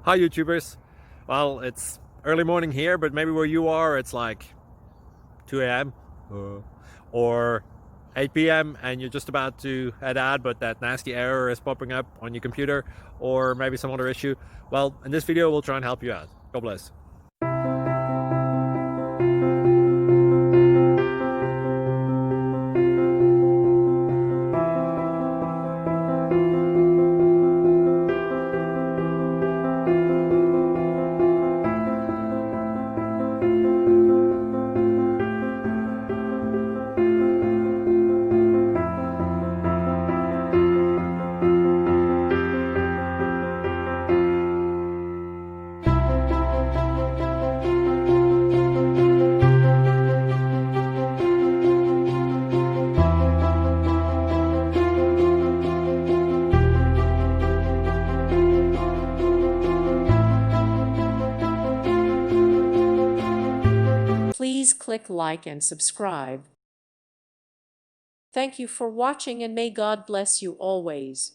Hi YouTubers. Well, it's early morning here, but maybe where you are it's like 2 a.m. or 8 p.m. and you're just about to head out, but that nasty error is popping up on your computer, or maybe some other issue. Well, in this video we'll try and help you out. God bless. Please click like and subscribe. Thank you for watching and may God bless you always.